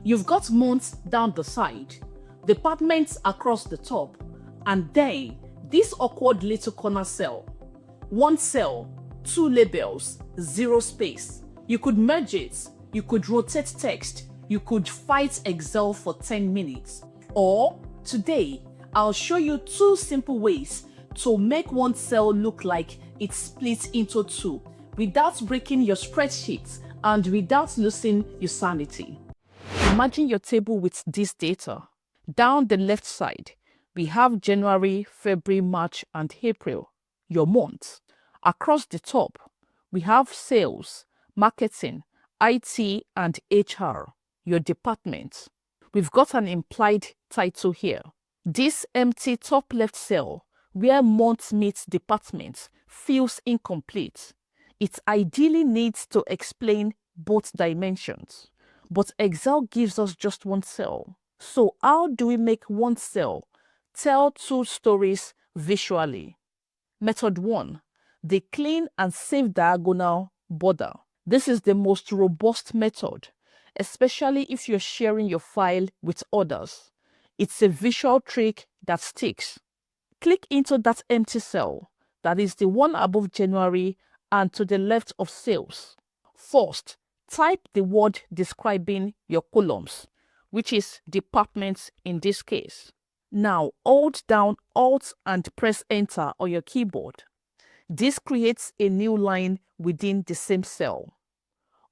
You've got months down the side, departments across the top, and then this awkward little corner cell. One cell, two labels, zero space. You could merge it, you could rotate text, you could fight Excel for 10 minutes. Or today, I'll show you two simple ways to make one cell look like it's split into two without breaking your spreadsheet and without losing your sanity. Imagine your table with this data. Down the left side, we have January, February, March, and April, your months. Across the top, we have sales, marketing, IT, and HR, your departments. We've got an implied title here. This empty top left cell, where month meets department, feels incomplete. It ideally needs to explain both dimensions, but Excel gives us just one cell. So how do we make one cell tell two stories visually? Method 1, the clean and save diagonal border. This is the most robust method, especially if you're sharing your file with others. It's a visual trick that sticks. Click into that empty cell, that is the one above January and to the left of sales. First, type the word describing your columns, which is departments in this case. Now hold down Alt and press Enter on your keyboard. This creates a new line within the same cell.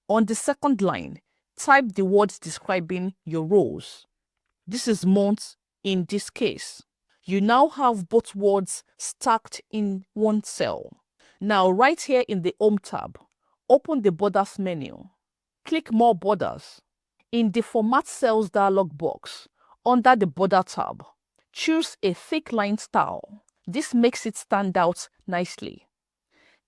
On the second line, type the words describing your rows. This is months in this case. You now have both words stacked in one cell. Now right here in the Home tab, open the Borders menu. Click More Borders. In the Format Cells dialog box, under the Border tab, choose a thick line style. This makes it stand out nicely.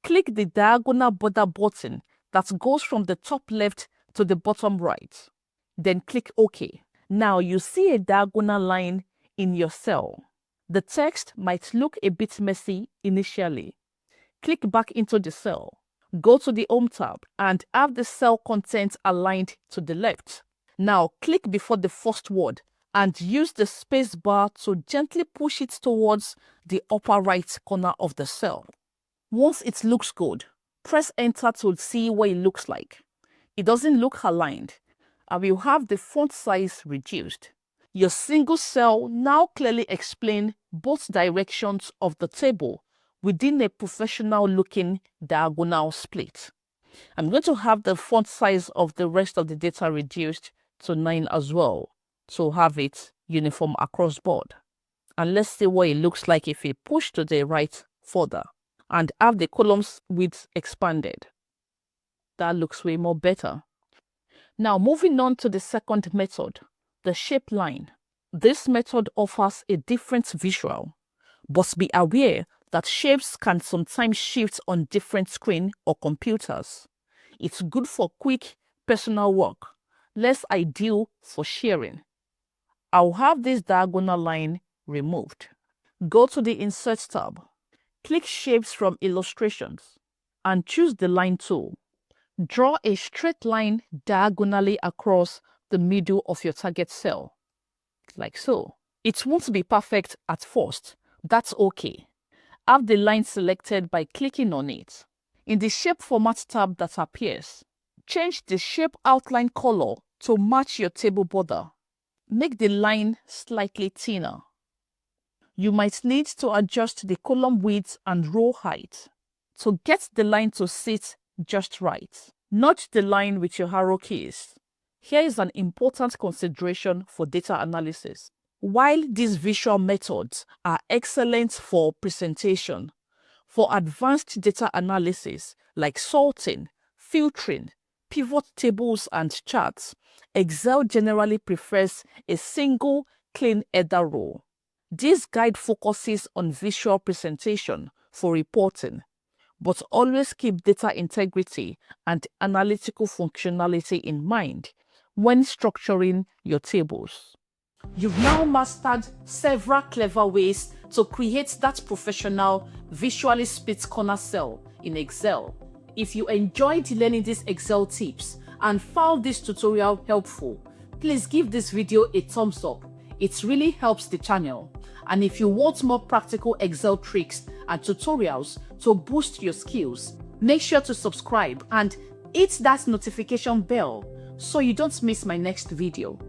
Click the diagonal border button that goes from the top left to the bottom right. Then click OK. Now you see a diagonal line in your cell. The text might look a bit messy initially. Click back into the cell. Go to the Home tab and have the cell content aligned to the left. Now click before the first word and use the space bar to gently push it towards the upper right corner of the cell. Once it looks good, press Enter to see what it looks like. It doesn't look aligned, and we'll have the font size reduced. Your single cell now clearly explains both directions of the table within a professional-looking diagonal split. I'm going to have the font size of the rest of the data reduced to 9 as well, to have it uniform across board. And let's see what it looks like if we push to the right further and have the columns width expanded. That looks way more better. Now moving on to the second method, the shape line. This method offers a different visual, but be aware that shapes can sometimes shift on different screens or computers. It's good for quick personal work, less ideal for sharing. I'll have this diagonal line removed. Go to the Insert tab. Click Shapes from Illustrations and choose the Line tool. Draw a straight line diagonally across the middle of your target cell, like so. It won't be perfect at first. That's okay. Have the line selected by clicking on it. In the Shape Format tab that appears, change the shape outline color to match your table border. Make the line slightly thinner. You might need to adjust the column width and row height to get the line to sit just right. Nudge the line with your arrow keys. Here is an important consideration for data analysis. While these visual methods are excellent for presentation, for advanced data analysis like sorting, filtering, pivot tables and charts, Excel generally prefers a single clean header row. This guide focuses on visual presentation for reporting, but always keep data integrity and analytical functionality in mind when structuring your tables. You've now mastered several clever ways to create that professional, visually split corner cell in Excel. If you enjoyed learning these Excel tips and found this tutorial helpful, Please give this video a thumbs up. It really helps the channel. And if you want more practical Excel tricks and tutorials to boost your skills, make sure to subscribe and hit that notification bell so you don't miss my next video.